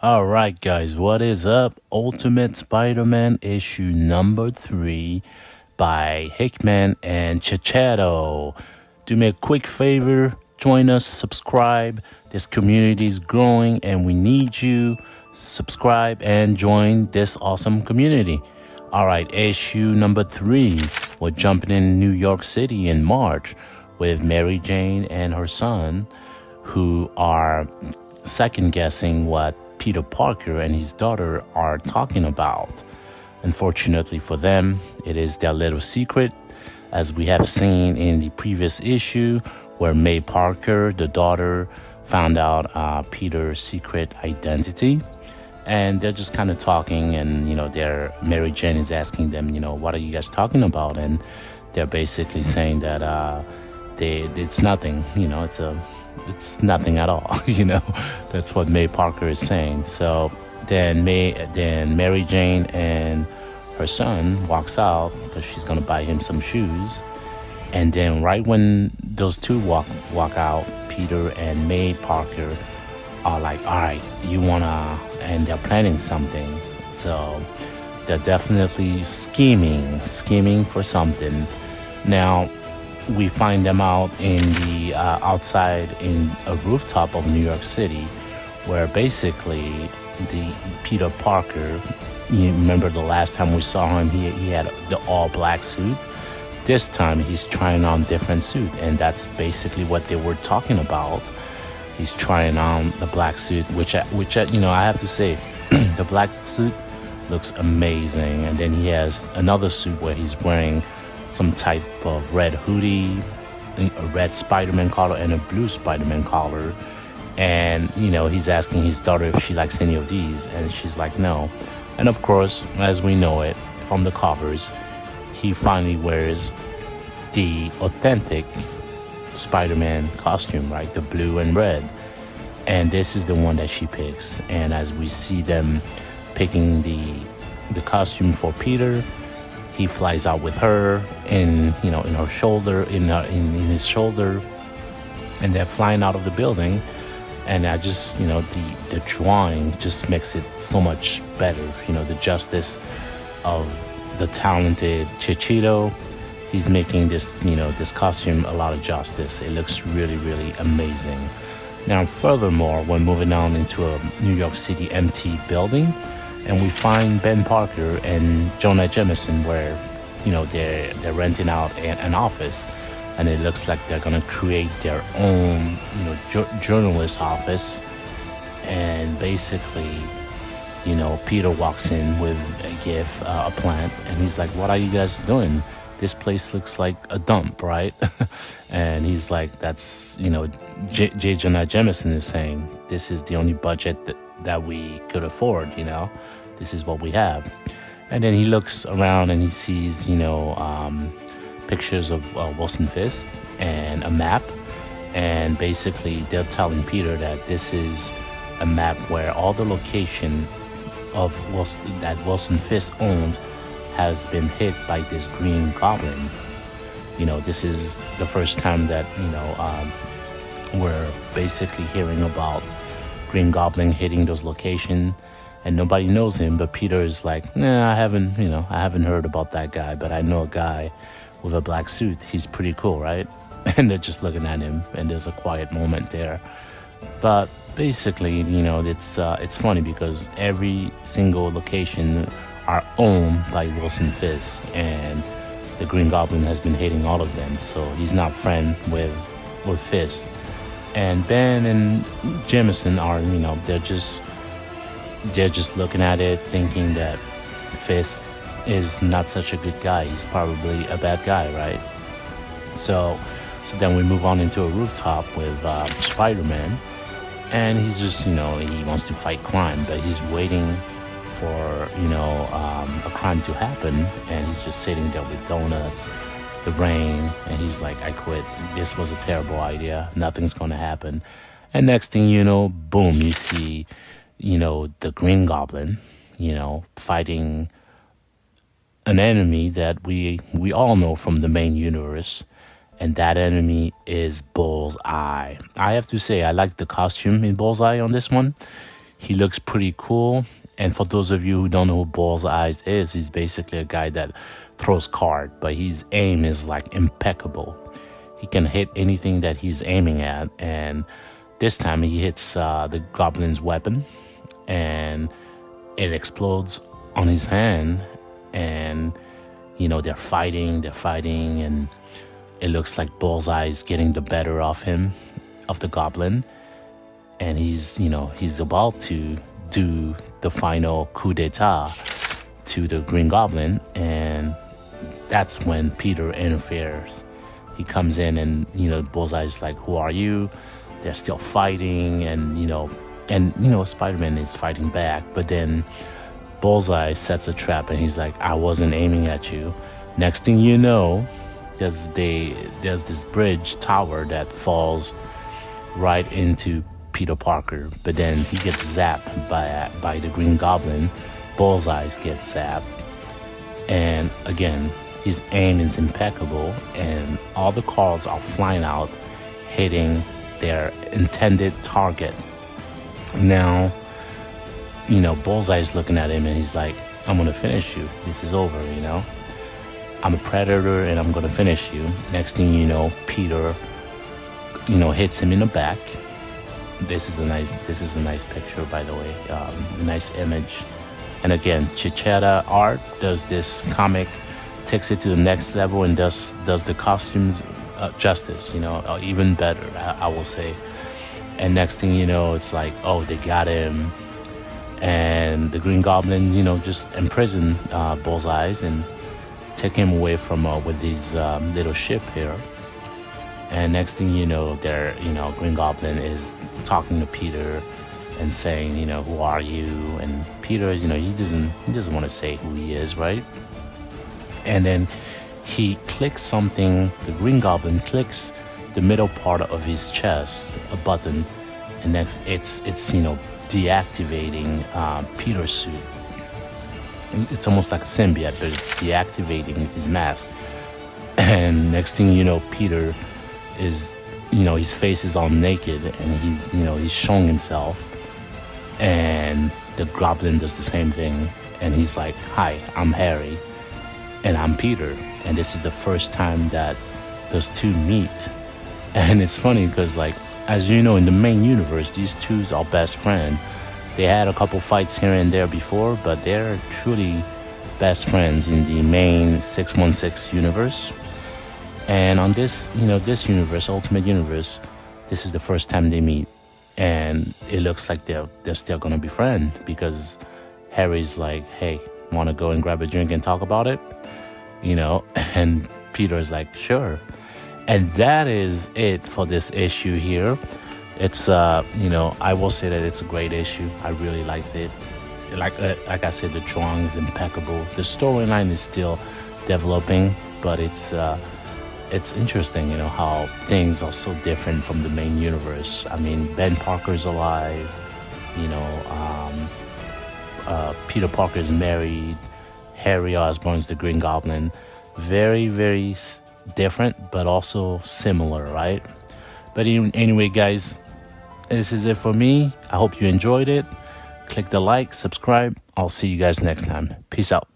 All right, guys, what is up? Ultimate Spider-Man issue number 3 by Hickman and Chichetto. Do me a quick favor, join us, subscribe. This community is growing and we need you. Subscribe and join this awesome community. All right, issue number 3. We're jumping in New York City in March with Mary Jane and her son, who are second guessing what Peter Parker and his daughter are talking about. Unfortunately for them, it is their little secret, as we have seen in the previous issue where May Parker, the daughter, found out Peter's secret identity. And they're just kind of talking, and their Mary Jane is asking them, what are you guys talking about? And they're basically saying that it's nothing, it's nothing at all. That's what May Parker is saying. So then Mary Jane and her son walks out because she's gonna buy him some shoes. And then right when those two walk out, Peter and May Parker are like, all right, you wanna, and they're planning something. So they're definitely scheming for something. Now we find them out in the outside in a rooftop of New York City, where basically the Peter Parker, you remember the last time we saw him, he had the all black suit. This time he's trying on different suit, and that's basically what they were talking about. He's trying on the black suit, which I have to say, the black suit looks amazing. And then he has another suit where he's wearing some type of red hoodie, a red Spiderman collar, and a blue Spiderman collar. And, he's asking his daughter if she likes any of these, and she's like, no. And of course, as we know it from the covers, he finally wears the authentic Spider-Man costume, right? The blue and red. And this is the one that she picks. And as we see them picking the costume for Peter, he flies out with her in her shoulder, in his shoulder, and they're flying out of the building. And I just, the drawing just makes it so much better. The justice of the talented Chichito, he's making this, this costume a lot of justice. It looks really, really amazing. Now, furthermore, we're moving on into a New York City empty building, and we find Ben Parker and Jonah Jameson where, they're renting out an office, and it looks like they're gonna create their own, journalist office. And basically, Peter walks in with a gift, a plant, and he's like, "What are you guys doing? This place looks like a dump, right?" And he's like, "That's, J. Jonah Jameson is saying this is the only budget that we could afford. This is what we have." And then he looks around and he sees, pictures of Wilson Fisk and a map. And basically, they're telling Peter that this is a map where all the location of that Wilson Fisk owns has been hit by this Green Goblin. This is the first time that we're basically hearing about Green Goblin hitting those locations, and nobody knows him. But Peter is like, "Nah, I haven't heard about that guy, but I know a guy with a black suit. He's pretty cool, right?" And they're just looking at him, and there's a quiet moment there. But basically, it's funny because every single location are owned by Wilson Fisk, and the Green Goblin has been hating all of them, so he's not friend with Fisk. And Ben and Jameson are, they're just looking at it, thinking that Fisk is not such a good guy. He's probably a bad guy, right? So then we move on into a rooftop with Spider-Man, and he's just, he wants to fight crime, but he's waiting for, a crime to happen, and he's just sitting there with donuts, the rain, and he's like, "I quit. This was a terrible idea. Nothing's gonna happen." And next thing you know, boom, you see, the Green Goblin, fighting an enemy that we all know from the main universe, and that enemy is Bullseye. I have to say, I like the costume in Bullseye on this one. He looks pretty cool. And for those of you who don't know who Bullseye is, he's basically a guy that throws card, but his aim is like impeccable. He can hit anything that he's aiming at, and this time he hits the Goblin's weapon, and it explodes on his hand, and they're fighting, and it looks like Bullseye is getting the better of him, of the Goblin, and he's about to do the final coup d'etat to the Green Goblin, and that's when Peter interferes. He comes in, and Bullseye's like, "Who are you?" They're still fighting, and Spider-Man is fighting back, but then Bullseye sets a trap, and he's like, "I wasn't aiming at you." Next thing you know, there's this bridge tower that falls right into Peter Parker, but then he gets zapped by the Green Goblin. Bullseye gets zapped, and again, his aim is impeccable, and all the cards are flying out, hitting their intended target. Now, Bullseye's looking at him, and he's like, "I'm gonna finish you. This is over. I'm a predator, and I'm gonna finish you." Next thing you know, Peter, hits him in the back. This is a nice picture, by the way. A nice image. And again, Chichetta Art does this comic, takes it to the next level, and does the costumes justice. Even better, I will say. And next thing you know, it's like, oh, they got him, and the Green Goblin, just imprison Bullseye and take him away from with his little ship here. And next thing you know, Green Goblin is talking to Peter and saying, "Who are you?" And Peter, he doesn't want to say who he is, right? And then he clicks something. The Green Goblin clicks the middle part of his chest, a button, and next it's deactivating Peter's suit. It's almost like a symbiote, but it's deactivating his mask. And next thing you know, Peter is, his face is all naked, and he's showing himself, and the Goblin does the same thing, and he's like, "Hi, I'm Harry, and I'm Peter," and this is the first time that those two meet. And it's funny because, like, as you know, in the main universe, these two are best friends. They had a couple fights here and there before, but they're truly best friends in the main 616 universe. And on this universe, Ultimate Universe, this is the first time they meet, and it looks like they're still gonna be friends, because Harry's like, "Hey, want to go and grab a drink and talk about it?" And Peter's like, "Sure." And that is it for this issue here. It's I will say that it's a great issue. I really liked it. Like I said, the drawing is impeccable. The storyline is still developing, but it's interesting, how things are so different from the main universe. I mean, Ben Parker's alive, Peter Parker's married, Harry Osborn's the Green Goblin. Very, very different, but also similar, right? But anyway, guys, this is it for me. I hope you enjoyed it. Click the like, subscribe. I'll see you guys next time. Peace out.